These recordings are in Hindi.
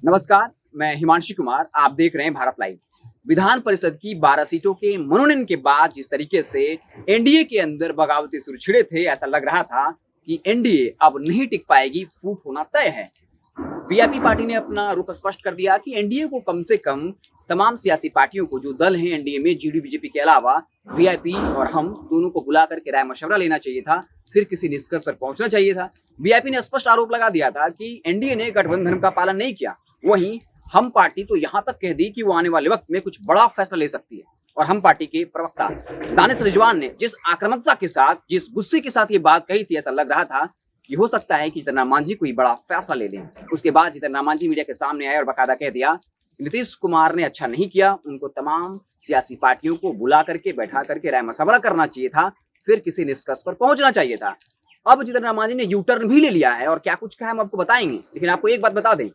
नमस्कार, मैं हिमांशु कुमार। आप देख रहे हैं भारत लाइव। विधान परिषद की 12 सीटों के मनोनयन के बाद जिस तरीके से एनडीए के अंदर बगावती सुर छिड़े थे, ऐसा लग रहा था कि एनडीए अब नहीं टिक पाएगी, फूट होना तय है। वीआईपी पार्टी ने अपना रुख स्पष्ट कर दिया कि एनडीए को कम से कम तमाम सियासी पार्टियों को, जो दल हैं एनडीए में, जेडीयू बीजेपी के अलावा वीआईपी और हम दोनों को बुला करके राय मशवरा लेना चाहिए था, फिर किसी निष्कर्ष पर पहुंचना चाहिए था। वीआईपी ने स्पष्ट आरोप लगा दिया था कि एनडीए ने गठबंधन का पालन नहीं किया। वहीं हम पार्टी तो यहां तक कह दी कि वो आने वाले वक्त में कुछ बड़ा फैसला ले सकती है। और हम पार्टी के प्रवक्ता दानिश रिजवान ने जिस आक्रामकता के साथ, जिस गुस्से के साथ ये बात कही थी, ऐसा लग रहा था कि हो सकता है कि जितन राम मांझी कोई बड़ा फैसला ले लें। उसके बाद जितन राम मांझी मीडिया के सामने आए और बाकायदा कह दिया नीतीश कुमार ने अच्छा नहीं किया, उनको तमाम सियासी पार्टियों को बुला करके बैठा करके राय मशवरा करना चाहिए था, फिर किसी निष्कर्ष पर पहुंचना चाहिए था। अब जितन राम मांझी ने यू टर्न भी ले लिया है और क्या कुछ कहा हम आपको बताएंगे, लेकिन आपको एक बात बता दें,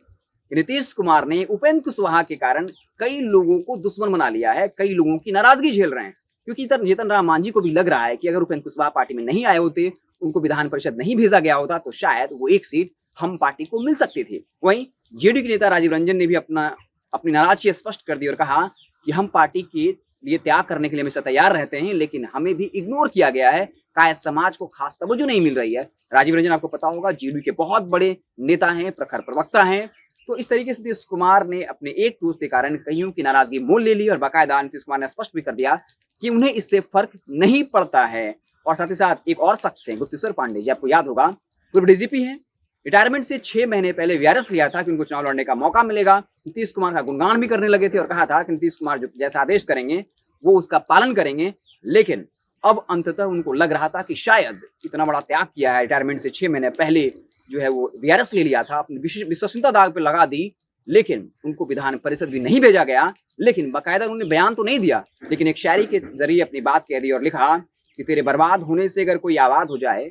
नीतीश कुमार ने उपेंद्र कुशवाहा के कारण कई लोगों को दुश्मन बना लिया है, कई लोगों की नाराजगी झेल रहे हैं। क्योंकि जितन राम मांझी को भी लग रहा है कि अगर उपेंद्र कुशवाहा पार्टी में नहीं आए होते, उनको विधान परिषद नहीं भेजा गया होता, तो शायद वो एक सीट हम पार्टी को मिल सकती थी। वहीं जेडीयू के नेता राजीव रंजन ने भी अपनी नाराजगी स्पष्ट कर दी और कहा कि हम पार्टी के लिए त्याग करने के लिए हमेशा तैयार रहते हैं, लेकिन हमें भी इग्नोर किया गया है, कायस्थ समाज को खास तवज्जो नहीं मिल रही है। राजीव रंजन आपको पता होगा जेडीयू के बहुत बड़े नेता हैं, प्रखर प्रवक्ता हैं। तो इस तरीके से नीतीश कुमार ने अपने एक दोस्त के कारण कईयों की नाराजगी मोल ले ली और बाकायदा नीतीश कुमार ने स्पष्ट भी कर दिया कि उन्हें इससे फर्क नहीं पड़ता है। और साथ ही साथ एक और शख्स है गुप्तेश्वर पांडे जी, आपको याद होगा, पूर्व डीजीपी हैं, रिटायरमेंट से 6 महीने पहले वीआरएस लिया था कि उनको चुनाव लड़ने का मौका मिलेगा। नीतीश कुमार का गुणगान भी करने लगे थे और कहा था कि नीतीश कुमार जो जैसा आदेश करेंगे वो उसका पालन करेंगे। लेकिन अब अंततः उनको लग रहा था कि शायद इतना बड़ा त्याग किया है, रिटायरमेंट से 6 महीने पहले जो है वो वीआरएस ले लिया था, अपनी विश्वसनीयता दाग पे लगा दी, लेकिन उनको विधान परिषद भी नहीं भेजा गया। लेकिन बाकायदा उन्होंने बयान तो नहीं दिया, लेकिन एक शायरी के जरिए अपनी बात कह दी और लिखा कि तेरे बर्बाद होने से अगर कोई आबाद हो जाए,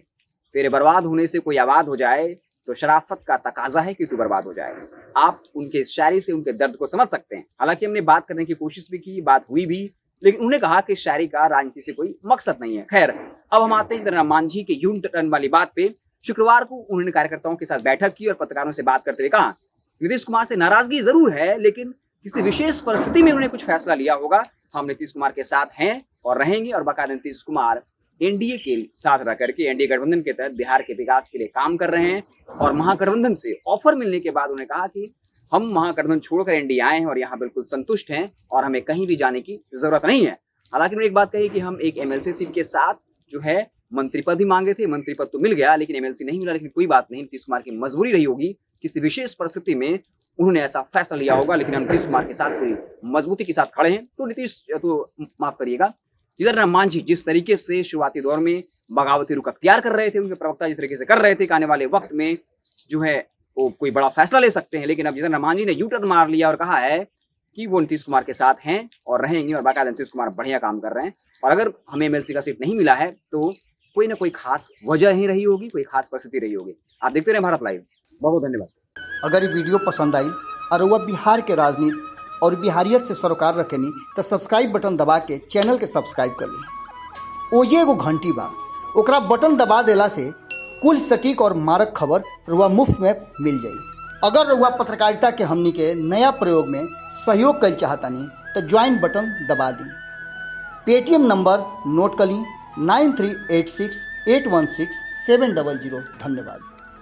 तेरे बर्बाद होने से कोई आबाद हो जाए, तो शराफत का तकाजा है कि तू बर्बाद हो जाए। आप उनके शायरी से उनके दर्द को समझ सकते हैं। हालांकि हमने बात करने की कोशिश भी की, बात हुई भी, लेकिन उन्होंने कहा कि शायरी का राजनीति से कोई मकसद नहीं है। खैर, अब हम आते हैं जितन राम मांझी के यू टर्न वाली बात पे। शुक्रवार को उन्होंने कार्यकर्ताओं के साथ बैठक की और पत्रकारों से बात करते हुए कहा नीतीश कुमार से नाराजगी जरूर है, लेकिन किसी विशेष परिस्थिति में उन्होंने कुछ फैसला लिया होगा। हम नीतीश कुमार के साथ हैं और रहेंगे और बाकायदा नीतीश कुमार एनडीए के साथ रह करके एनडीए गठबंधन के तहत बिहार के विकास के लिए काम कर रहे हैं। और महागठबंधन से ऑफर मिलने के बाद उन्होंने कहा कि हम महागठबंधन छोड़कर एनडीए आए हैं और यहाँ बिल्कुल संतुष्ट हैं और हमें कहीं भी जाने की जरूरत नहीं है। हालांकि उन्होंने एक बात कही कि हम एक एमएलसी सीट के साथ जो है मंत्री पद ही मांगे थे, मंत्री पद तो मिल गया, लेकिन एमएलसी नहीं मिला। लेकिन कोई बात नहीं, नीतीश कुमार की मजबूरी रही होगी, किसी विशेष परिस्थिति में उन्होंने ऐसा फैसला लिया होगा, लेकिन हम नीतीश कुमार के साथ पूरी मजबूती के साथ खड़े हैं। तो माफ करिएगा, जितन राम मांझी जिस तरीके से शुरुआती दौर में बगावती रुख अख्तियार कर रहे थे, उनके प्रवक्ता जिस तरीके से कर रहे थे कि आने वाले वक्त में जो है वो कोई बड़ा फैसला ले सकते हैं, लेकिन अब जितन राम मांझी ने यू टर्न मार लिया और कहा है कि वो नीतीश कुमार के साथ हैं और रहेंगे और बाकायदा नीतीश कुमार बढ़िया काम कर रहे हैं। और अगर हमें एमएलसी का सीट नहीं मिला है तो कोई ना कोई खास वजह ही रही होगी, कोई खास परिस्थिति रही होगी। आप देखते रहे भारत लाइव। बहुत बहुत धन्यवाद। अगर ये वीडियो पसंद आई और वह बिहार के राजनीति और बिहारियत से सरोकार रखेनी तो सब्सक्राइब बटन दबा के चैनल के सब्सक्राइब कर ली। ओजे एगो घंटी बा, ओकरा बटन दबा देला से कुल सटीक और मारक खबर रुआ मुफ्त में मिल जाई। अगर रुआ पत्रकारिता के हमनी के नया प्रयोग में सहयोग कर चाहतानी तो ज्वाइन बटन दबा दी। पेटीएम नंबर नोट कर ली 9386816700। धन्यवाद।